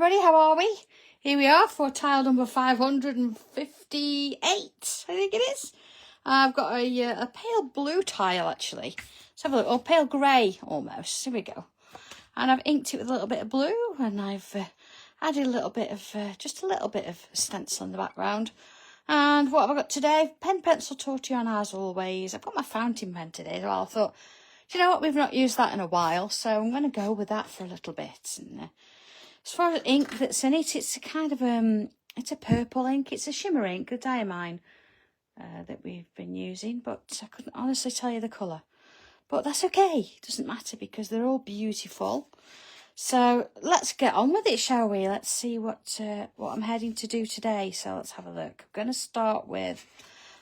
everybody, how are we? Here we are for tile number 558, I think it is. I've got a pale blue tile actually. Let's have a look, or pale grey almost, here we go. And I've inked it with a little bit of blue, and I've added a little bit of, just a little bit of stencil in the background. And what have I got today? Pen, pencil, Tortillon as always. I've got my fountain pen today as well. I thought, do you know what, we've not used that in a while, so I'm going to go with that for a little bit. And as far as ink that's in it, it's a kind of, it's a purple ink. It's a shimmer ink, a diamine that we've been using, but I couldn't honestly tell you the colour. But that's okay, it doesn't matter because they're all beautiful. So let's get on with it, shall we? Let's see what I'm heading to do today. So let's have a look. I'm going to start with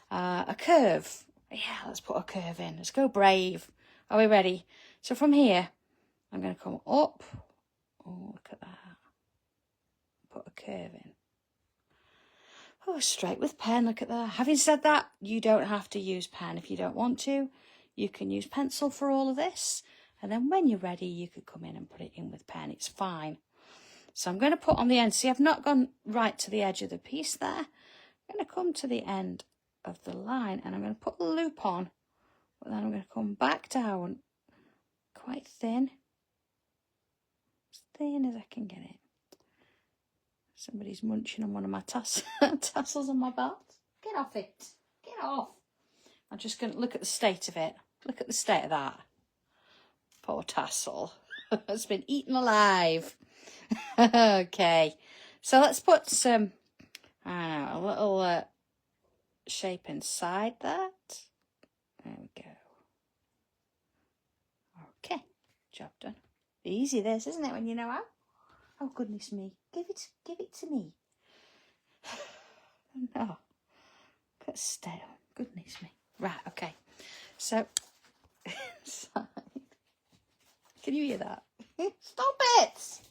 a curve. Yeah, let's put a curve in. Let's go brave. Are we ready? So from here, I'm going to come up. Oh, look at that. Put a curve in. Oh, straight with pen, look at that. Having said that, you don't have to use pen if you don't want to. You can use pencil for all of this. And then when you're ready, you could come in and put it in with pen. It's fine. So I'm going to put on the end. See, I've not gone right to the edge of the piece there. I'm going to come to the end of the line and I'm going to put the loop on. But then I'm going to come back down quite thin. As thin as I can get it. Somebody's munching on one of my tassels on my belt. Get off it. Get off. I'm just going to look at the state of it. Look at the state of that. Poor tassel. It's been eaten alive. Okay. So let's put some, I don't know, a little shape inside that. There we go. Okay. Job done. Easy this, isn't it, when you know how? Oh, goodness me. Give it to me. No. Got stale. Goodness me. Right, okay. So, inside. Can you hear that? Stop it!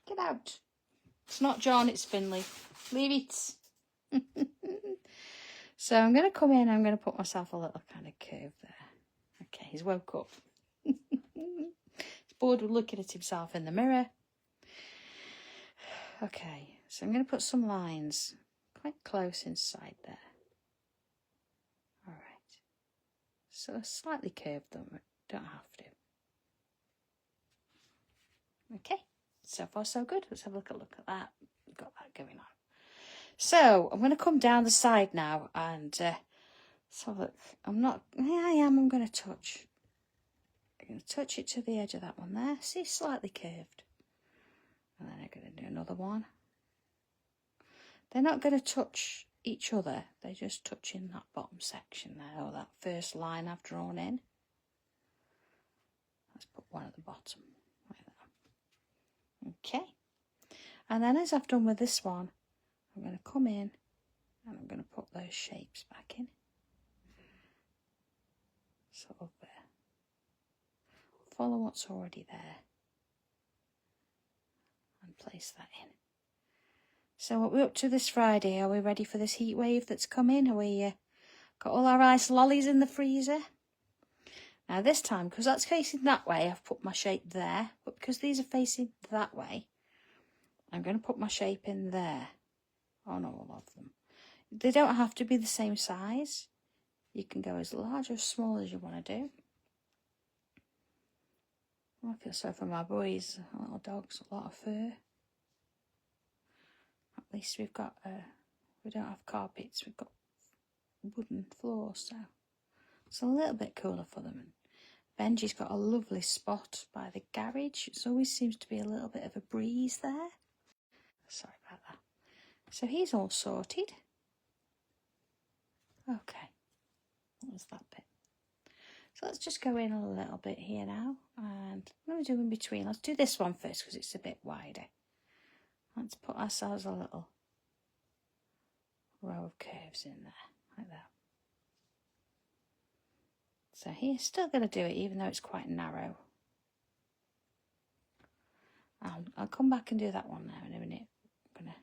Get out. It's not John, it's Finley. Leave it. So I'm going to come in, I'm going to put myself a little kind of curve there. Okay, he's woke up. He's bored with looking at himself in the mirror. Okay, so I'm going to put some lines quite close inside there. All right. So slightly curved them, but don't have to. Okay, so far so good. Let's have a look at that. We've got that going on. So I'm going to come down the side now and so look. I'm going to touch. I'm going to touch it to the edge of that one there. See, slightly curved. And then I'm going to do another one. They're not going to touch each other. They're just touching that bottom section there, or that first line I've drawn in. Let's put one at the bottom, like that. Okay. And then as I've done with this one, I'm going to come in and I'm going to put those shapes back in. Sort of there. Follow what's already there. And place that in. So what we're up to this Friday, are we ready for this heat wave that's coming? Are we got all our ice lollies in the freezer? Now this time, because that's facing that way, I've put my shape there. But because these are facing that way, I'm going to put my shape in there on all of them. They don't have to be the same size. You can go as large or as small as you want to do. I feel sorry for my boys, little dogs, a lot of fur. At least we've got, we don't have carpets, we've got wooden floors, so it's a little bit cooler for them. And Benji's got a lovely spot by the garage. It always seems to be a little bit of a breeze there. Sorry about that. So he's all sorted. Okay, what was that bit? So let's just go in a little bit here now, and I'm going to do in between. Let's do this one first because it's a bit wider. Let's put ourselves a little row of curves in there, like that. So here's still going to do it even though it's quite narrow. I'll come back and do that one now in a minute. I'm going to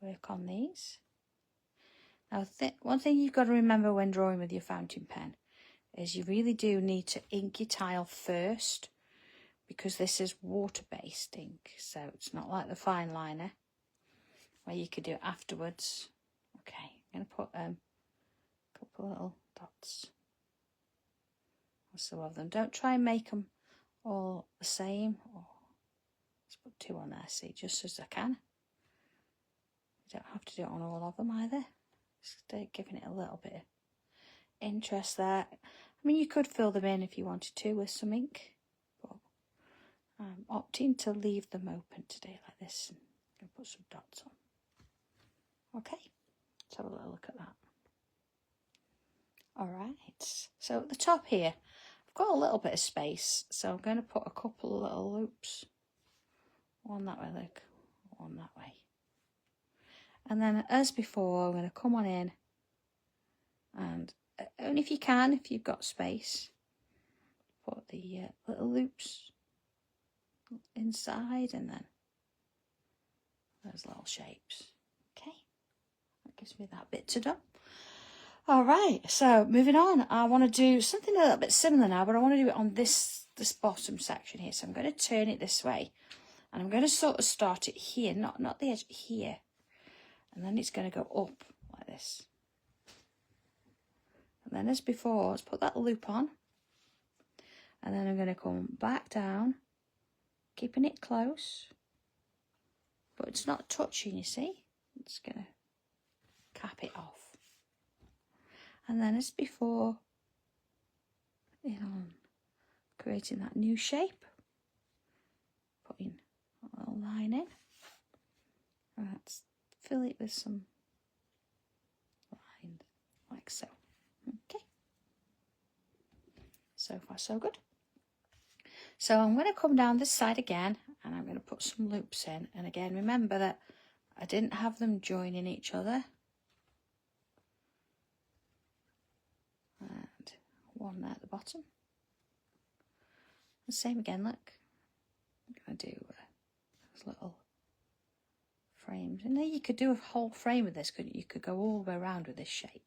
work on these. Now, one thing you've got to remember when drawing with your fountain pen is you really do need to ink your tile first because this is water-based ink, so it's not like the fine liner where you could do it afterwards. Okay, I'm going to put a couple of little dots. So of them. Don't try and make them all the same. Oh, let's put 2 on there, see, just as I can. You don't have to do it on all of them either. Just giving it a little bit of interest there. I mean, you could fill them in if you wanted to with some ink, but I'm opting to leave them open today like this and put some dots on. Okay, let's have a little look at that. All right, so at the top here, I've got a little bit of space, so I'm going to put a couple of little loops. One that way, look, one that way. And then, as before, I'm going to come on in, and only if you can, if you've got space, put the little loops inside, and then those little shapes. Okay, that gives me that bit to do. All right, so moving on, I want to do something a little bit similar now, but I want to do it on this bottom section here. So I'm going to turn it this way, and I'm going to sort of start it here, not the edge, here, and then it's going to go up like this. And then as before, let's put that loop on, and then I'm going to come back down, keeping it close, but it's not touching, you see. It's going to cap it off. And then as before, creating that new shape, putting a little line in. And let's fill it with some lines, like so. Okay. So far, so good. So I'm going to come down this side again, and I'm going to put some loops in. And again, remember that I didn't have them joining each other. And one there at the bottom. The same again, look. I'm going to do those little frames. And then you could do a whole frame with this, couldn't you? You could go all the way around with this shape.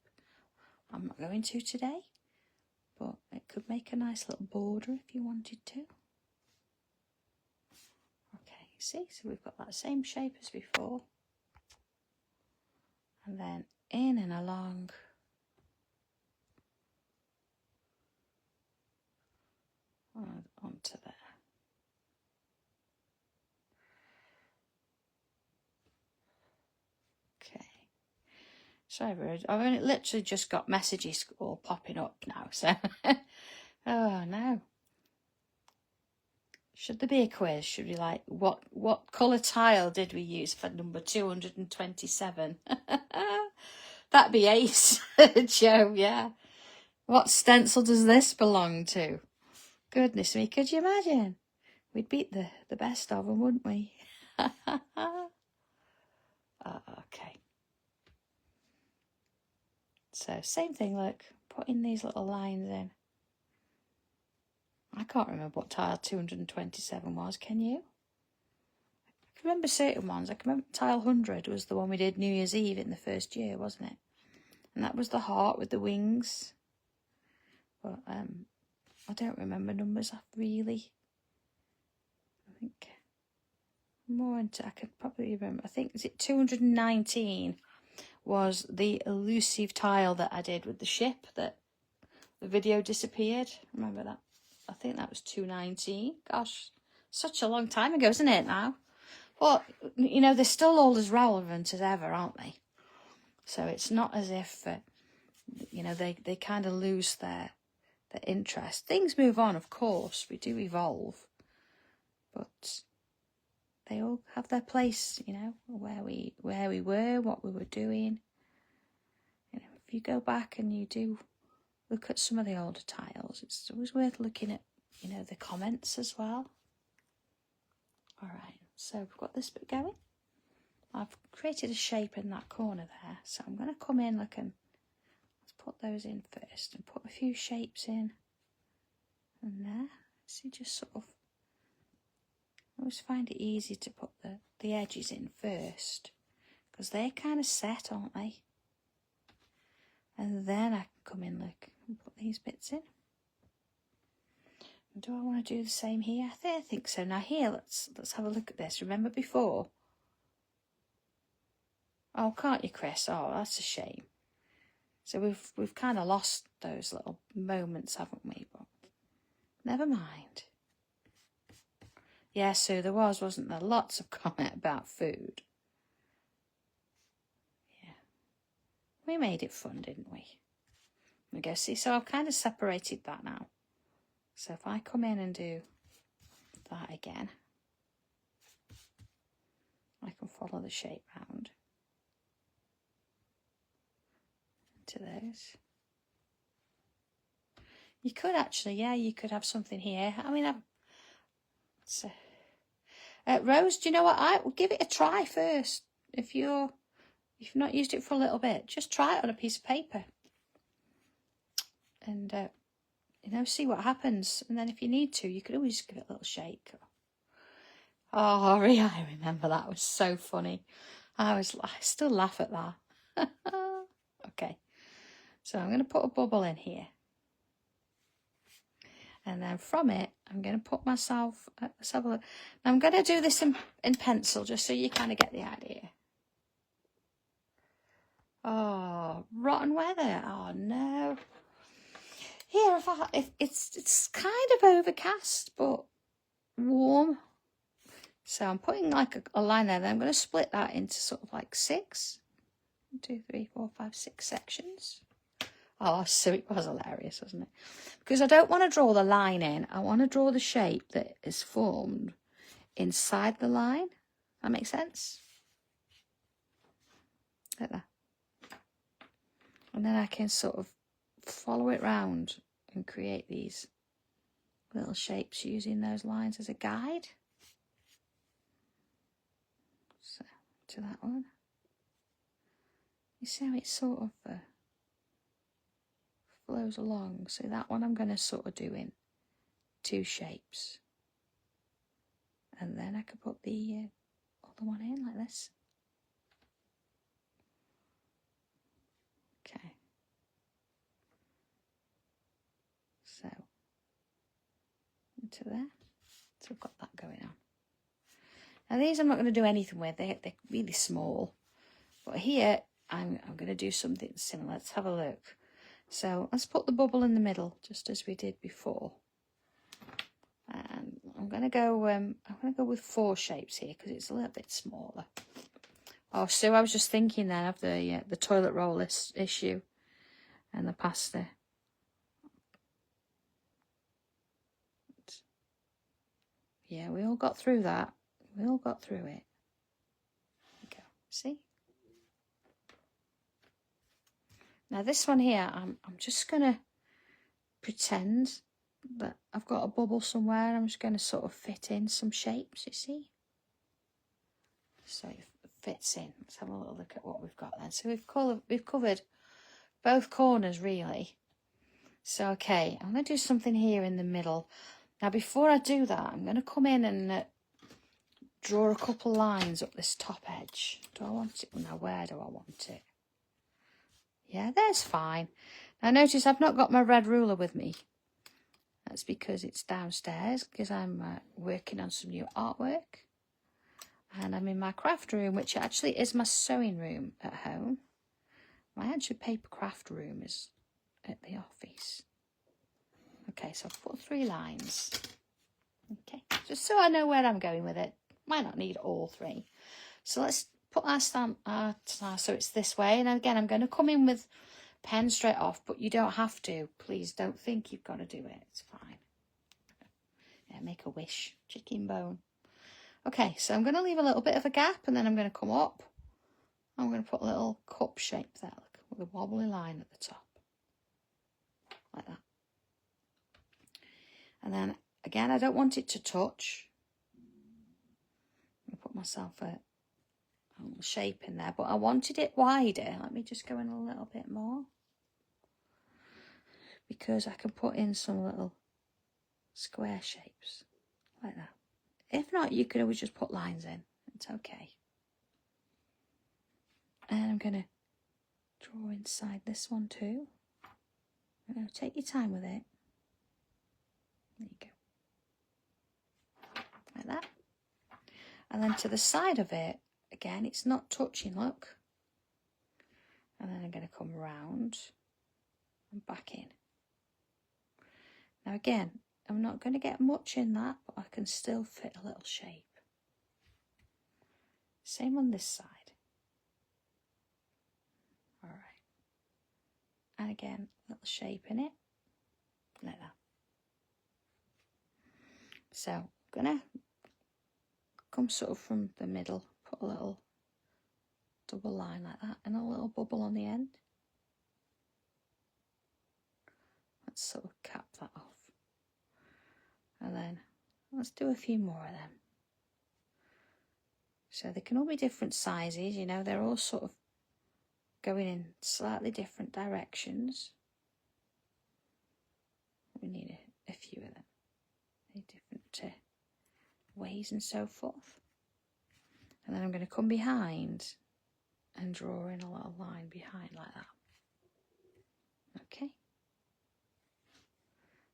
I'm not going to today, but it could make a nice little border if you wanted to. Okay, see? So we've got that same shape as before. And then in and along. Onto there. Okay. Sorry, I've only literally just got messages all popping up now, so oh no. Should there be a quiz? Should we like what colour tile did we use for number 227? That'd be ace, Joe, yeah. What stencil does this belong to? Goodness me, could you imagine? We'd beat the best of them, wouldn't we? Okay. So, same thing, look. Putting these little lines in. I can't remember what tile 227 was, can you? I can remember certain ones. I can remember tile 100 was the one we did New Year's Eve in the first year, wasn't it? And that was the heart with the wings. But, I don't remember numbers really. I think more into, I could probably remember, I think, is it 219 was the elusive tile that I did with the ship that the video disappeared. Remember that? I think that was 219. Gosh, such a long time ago, isn't it now? But, you know, they're still all as relevant as ever, aren't they? So it's not as if, you know, they kind of lose their interest. Things move on, of course. We do evolve, but they all have their place, you know, where we were, what we were doing. You know, if you go back and you do look at some of the older tiles, it's always worth looking at, you know, the comments as well. All right, so we've got this bit going. I've created a shape in that corner there, so I'm going to come in, look, and let's put those in first and put a few shapes in. And there, see, just sort of, I always find it easy to put the edges in first, because they're kind of set, aren't they? And then I can come in, look, and put these bits in. Do I want to do the same here? I think so. Now here, let's have a look at this. Remember before? Oh, can't you, Chris? Oh, that's a shame. So we've kind of lost those little moments, haven't we? But never mind. Yeah, so there wasn't there? Lots of comment about food. Yeah. We made it fun, didn't we? I guess, see, so I've kind of separated that now. So if I come in and do that again, I can follow the shape round to those. You could actually, yeah, you could have something here. I mean, Rose, do you know what? I will give it a try first. If you've not used it for a little bit, just try it on a piece of paper, and you know, see what happens. And then if you need to, you could always give it a little shake. Oh, yeah, I remember that. It was so funny. I still laugh at that. Okay, so I'm going to put a bubble in here. And then from it, I'm going to put myself, let's have a look. Now I'm going to do this in pencil, just so you kind of get the idea. Oh, rotten weather. Oh, no. Here, if it's kind of overcast, but warm. So I'm putting like a line there. Then I'm going to split that into sort of like 6. 1, 2, 3, 4, 5, 6 sections. Oh, so it was hilarious, wasn't it? Because I don't want to draw the line in. I want to draw the shape that is formed inside the line. That makes sense? Like that. And then I can sort of follow it round and create these little shapes using those lines as a guide. So, to that one. You see how it sort of flows along. So that one I'm going to sort of do in 2 shapes. And then I could put the other one in like this. Okay. So, into there. So I've got that going on. Now these I'm not going to do anything with. They're really small. But here I'm going to do something similar. Let's have a look. So let's put the bubble in the middle, just as we did before. And I'm going to go with 4 shapes here because it's a little bit smaller. Oh, Sue, I was just thinking then of the toilet roll issue and the pasta. Yeah, we all got through that. We all got through it. There we go. See? Now this one here, I'm just going to pretend that I've got a bubble somewhere. I'm just going to sort of fit in some shapes, you see? So it fits in. Let's have a little look at what we've got then. So we've covered both corners really. So okay, I'm going to do something here in the middle. Now before I do that, I'm going to come in and draw a couple lines up this top edge. Do I want it? Now where do I want it? Yeah, there's fine. Now notice I've not got my red ruler with me. That's because it's downstairs, because I'm working on some new artwork. And I'm in my craft room, which actually is my sewing room at home. My actual paper craft room is at the office. Okay, so I've put 3 lines. Okay, just so I know where I'm going with it. Might not need all 3. So let's put our stamp, so it's this way. And again, I'm going to come in with pen straight off, but you don't have to. Please don't think you've got to do it. It's fine. Yeah, make a wish. Chicken bone. Okay, so I'm going to leave a little bit of a gap, and then I'm going to come up. I'm going to put a little cup shape there, look, with a wobbly line at the top. Like that. And then, again, I don't want it to touch. I'm going to put myself a little shape in there, but I wanted it wider. Let me just go in a little bit more. Because I can put in some little square shapes, like that. If not, you could always just put lines in. It's okay. And I'm going to draw inside this one too. Take your time with it. There you go. And then to the side of it, again, it's not touching, look. And then I'm going to come round and back in. Now again, I'm not going to get much in that, but I can still fit a little shape. Same on this side. All right. And again, a little shape in it, like that. So I'm going to come sort of from the middle, put a little double line like that, and a little bubble on the end. Let's sort of cap that off. And then let's do a few more of them. So they can all be different sizes, you know, they're all sort of going in slightly different directions. We need a few of them, different ways and so forth. And then I'm going to come behind and draw in a little line behind like that. Okay.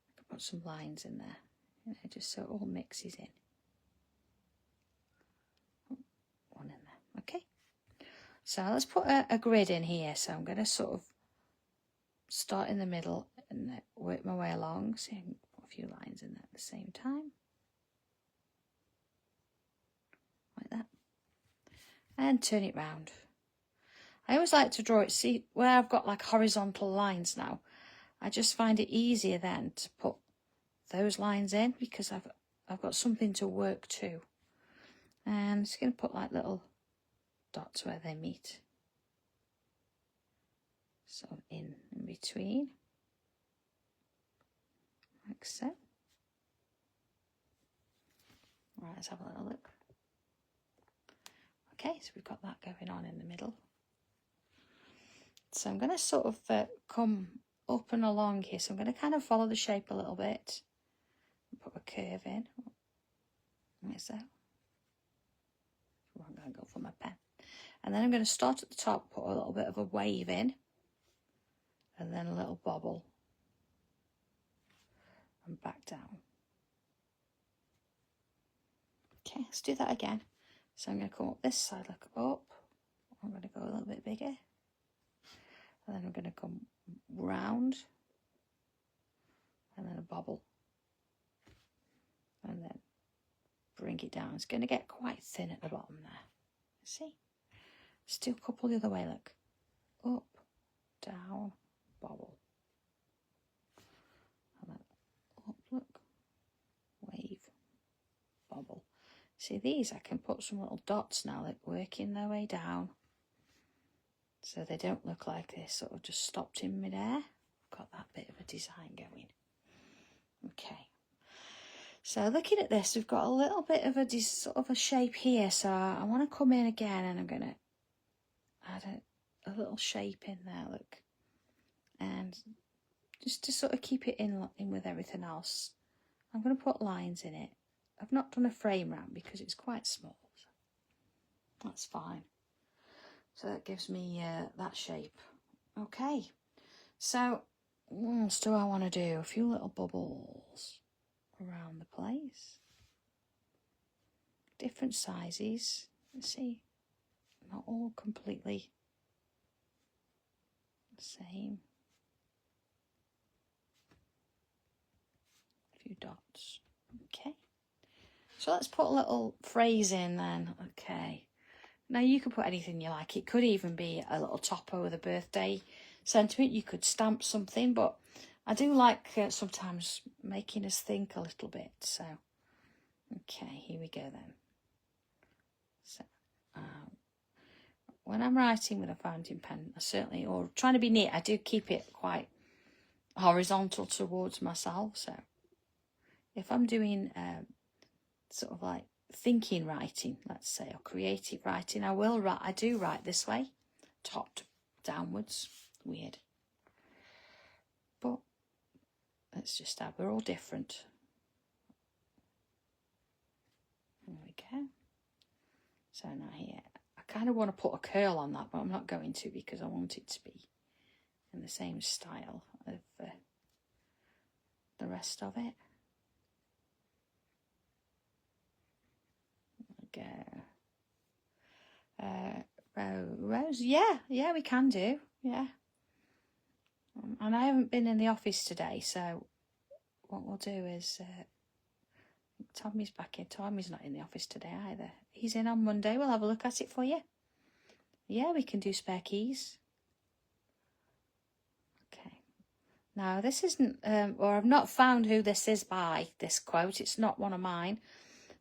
I can put some lines in there, you know, just so it all mixes in. One in there. Okay. So let's put a grid in here. So I'm going to sort of start in the middle and work my way along. So I can put a few lines in there at the same time. Like that. And turn it round. I always like to draw it, see where I've got like horizontal lines now. I just find it easier then to put those lines in because I've got something to work to. And I'm just going to put like little dots where they meet. So in between, like so. Right, let's have a little look. Okay, so we've got that going on in the middle. So I'm going to sort of come up and along here. So I'm going to kind of follow the shape a little bit. Put a curve in. Like so. I'm going to go for my pen. And then I'm going to start at the top, put a little bit of a wave in. And then a little bobble. And back down. Okay, let's do that again. So I'm going to come up this side, look up. I'm going to go a little bit bigger. And then I'm going to come round. And then a bobble. And then bring it down. It's going to get quite thin at the bottom there. See? Let's do a couple the other way, look. Up, down, bobble. And then up, look. Wave, bobble. See these, I can put some little dots now that working their way down. So they don't look like they sort of just stopped in midair. Got that bit of a design going. Okay. So looking at this, we've got a little bit of a sort of a shape here. So I want to come in again and I'm going to add a little shape in there, look. And just to sort of keep it in with everything else, I'm going to put lines in it. I've not done a frame round because it's quite small. So that's fine. So that gives me that shape. Okay. So what else do I want to do? A few little bubbles around the place. Different sizes. Let's see. Not all completely the same. A few dots. Okay. So let's put a little phrase in then. Okay. Now you can put anything you like. It could even be a little topo with a birthday sentiment. You could stamp something, but I do like sometimes making us think a little bit. So, okay, here we go then. So, when I'm writing with a fountain pen, I certainly, or trying to be neat, I do keep it quite horizontal towards myself. So, if I'm doing sort of like thinking writing, let's say, or creative writing, I do write this way, top downwards. Weird. But let's just have, we're all different. There we go. So now here, I kind of want to put a curl on that, but I'm not going to because I want it to be in the same style of the rest of it. we go. Rose, yeah, we can do, yeah. And I haven't been in the office today, so what we'll do is, Tommy's back in. Tommy's not in the office today either. He's in on Monday. We'll have a look at it for you. Yeah, we can do spare keys. Okay. Now, this isn't, or I've not found who this is by, this quote. It's not one of mine.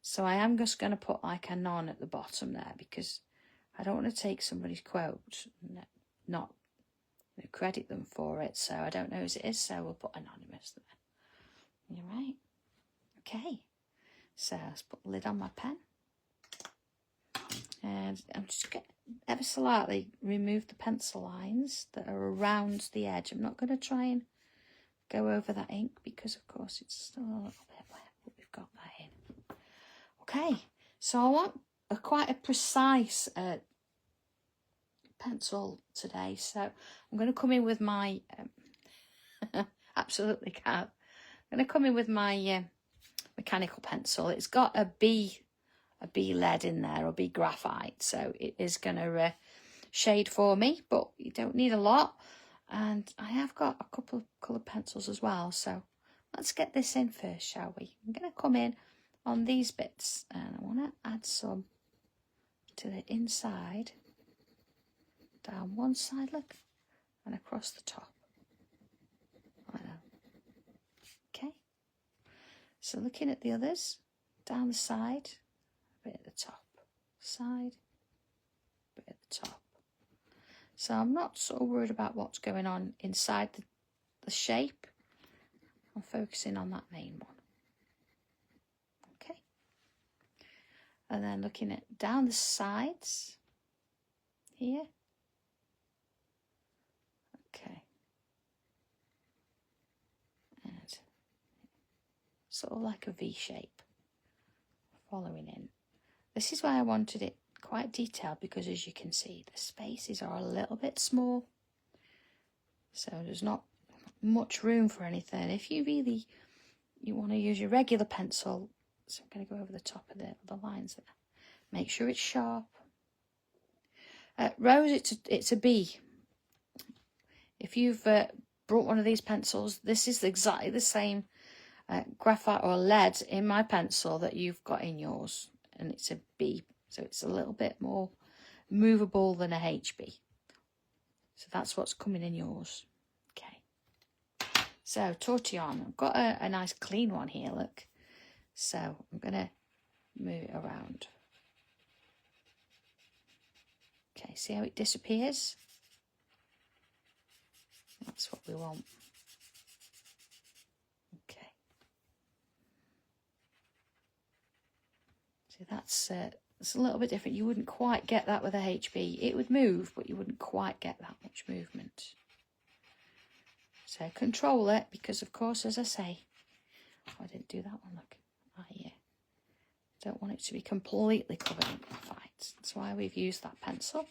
So I am just going to put like a non at the bottom there because I don't want to take somebody's quote and not credit them for it. So I don't know who it is, so we'll put anonymous there. You're right. Okay. So let's put the lid on my pen. And I'm just going to ever so slightly remove the pencil lines that are around the edge. I'm not going to try and go over that ink because, of course, it's still a little bit wet, but we've got that in. Okay, so I want quite a precise pencil today. So I'm going to come in with my, absolutely can't. I'm going to come in with my mechanical pencil. It's got a B lead in there, or B graphite, so it is going to shade for me, but you don't need a lot. And I have got a couple of coloured pencils as well, so let's get this in first, shall we? I'm going to come in on these bits, and I want to add some to the inside, down one side, look, and across the top. Like that. Okay, so looking at the others, down the side, a bit at the top, side, a bit at the top. So I'm not so worried about what's going on inside the shape. I'm focusing on that main one. Okay. And then looking at down the sides here. Okay. And sort of like a V shape. Following in. This is why I wanted it quite detailed, because as you can see the spaces are a little bit small, so there's not much room for anything. If you want to use your regular pencil, so I'm going to go over the top of the lines there, make sure it's sharp. Rose, it's a B. If you've brought one of these pencils, this is exactly the same graphite or lead in my pencil that you've got in yours, and it's a B. So it's a little bit more movable than a HB. So that's what's coming in yours. Okay. So Tortillon, I've got a nice clean one here, look. So I'm going to move it around. Okay, see how it disappears? That's what we want. Okay. So that's it's a little bit different. You wouldn't quite get that with a HB. It would move, but you wouldn't quite get that much movement. So control it, because of course, as I say, I didn't do that one, look. I don't want it to be completely covered in graphite. That's why we've used that pencil.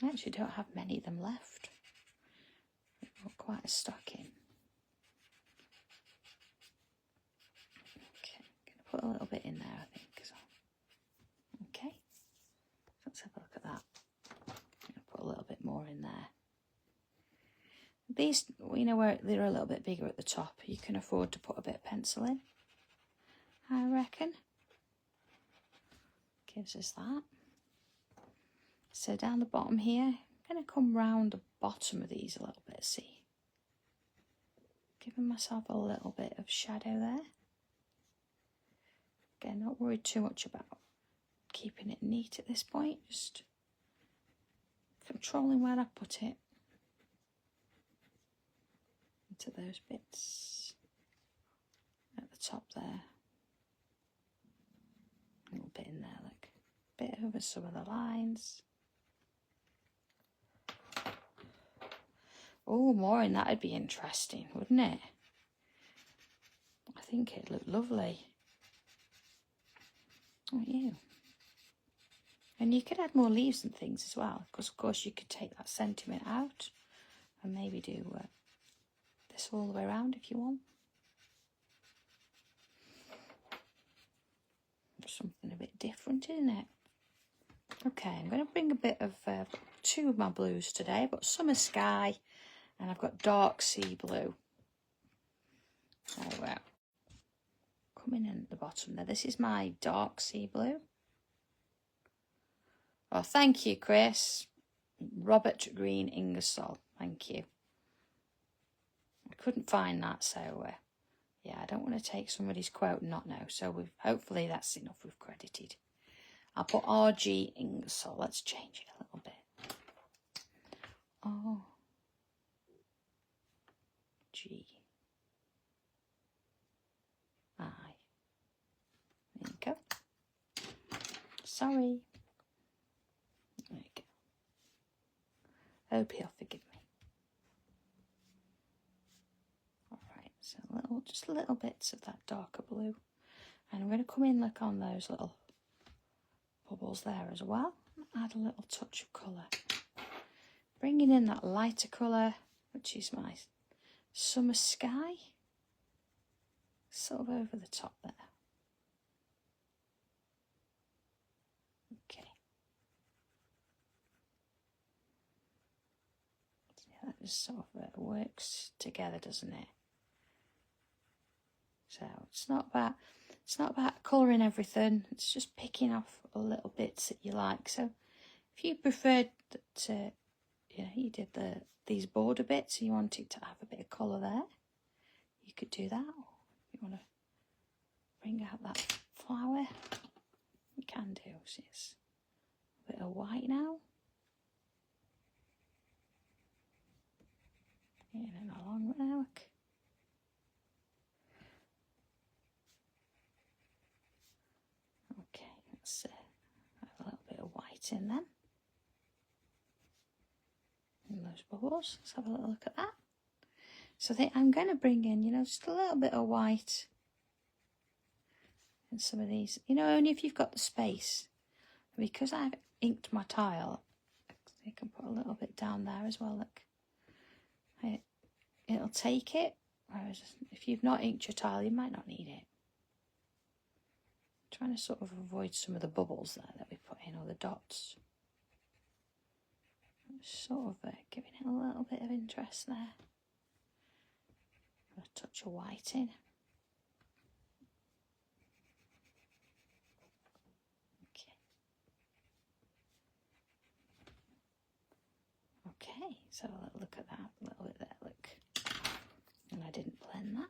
I actually don't have many of them left. We've got quite a stock in. Put a little bit in there, I think. Okay, let's have a look at that. I'm going to put a little bit more in there. These, you know, where they're a little bit bigger at the top, you can afford to put a bit of pencil in, I reckon. Gives us that. So down the bottom here, I'm going to come round the bottom of these a little bit, see. Giving myself a little bit of shadow there. Again, not worried too much about keeping it neat at this point, just controlling where I put it into those bits at the top there. A little bit in there, like a bit over some of the lines. Oh, more in that would be interesting, wouldn't it? I think it'd look lovely. Don't you? And you could add more leaves and things as well, because of course you could take that sentiment out and maybe do this all the way around if you want. Something a bit different, isn't it? Okay, I'm going to bring a bit of 2 of my blues today. I've got Summer Sky and I've got Dark Sea Blue. So coming in at the bottom there. This is my Dark Sea Blue. Oh, thank you, Chris. Robert Green Ingersoll. Thank you. I couldn't find that, so yeah, I don't want to take somebody's quote and not know. So hopefully that's enough we've credited. I'll put R.G. Ingersoll. Let's change it a little bit. R.G. I. There you go. Sorry. There you go. Hope you'll forgive me. Alright, so just little bits of that darker blue. And I'm going to come in like on those little bubbles there as well. Add a little touch of colour. Bringing in that lighter colour, which is my Summer Sky. Sort of over the top there. Okay. Yeah, that just sort of works together, doesn't it? So it's not about colouring everything. It's just picking off a little bits that you like. So if you preferred that, you did these border bits and you wanted to have a bit of colour there, you could do that. Or if you want to bring out that flower, you can do. So it's a bit of white now. In and along there, look. Okay, let's have a little bit of white in them. In those bubbles. Let's have a little look at that. So I'm going to bring in, just a little bit of white in some of these. Only if you've got the space. Because I've inked my tile, you can put a little bit down there as well. Look. It'll take it. Whereas if you've not inked your tile, you might not need it. I'm trying to sort of avoid some of the bubbles there that we put in, or the dots. Sort of giving it a little bit of interest there. A touch of white in. Okay, so look at that, a little bit there, look. And I didn't blend that.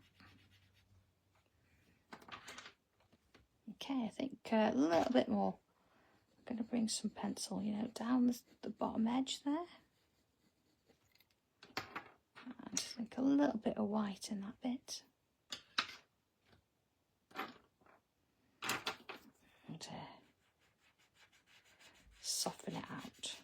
Okay, I think a little bit more. I'm going to bring some pencil, down the bottom edge there. And I think a little bit of white in that bit. And soften it out.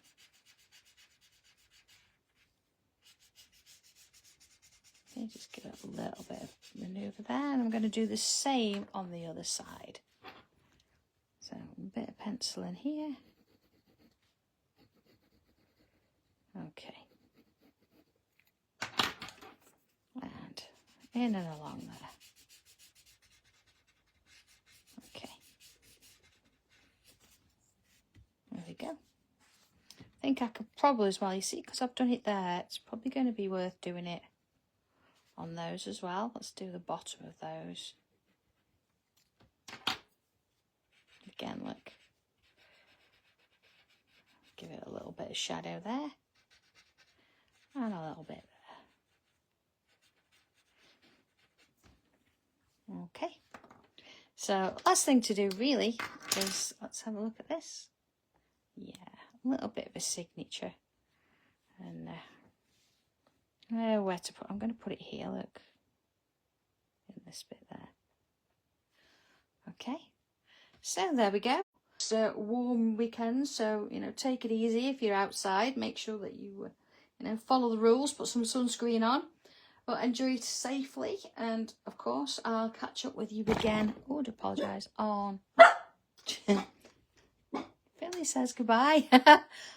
Okay, just give it a little bit of manoeuvre there, and I'm going to do the same on the other side. So a bit of pencil in here. Okay. And in and along there. Okay. There we go. I think I could probably as well, you see, because I've done it there, it's probably going to be worth doing it on those as well. Let's do the bottom of those. Again, look. Give it a little bit of shadow there. And a little bit there. Okay. So, last thing to do really is, let's have a look at this. Yeah, a little bit of a signature. And where to put, I'm going to put it here, look. In this bit there. Okay. So there we go. It's a warm weekend, so take it easy if you're outside. Make sure that you follow the rules, put some sunscreen on, but enjoy it safely. And of course, I'll catch up with you again. Oh, I would apologise. On Philly says goodbye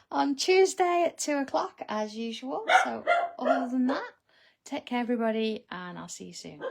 on Tuesday at 2 o'clock as usual. So other than that, take care everybody, and I'll see you soon.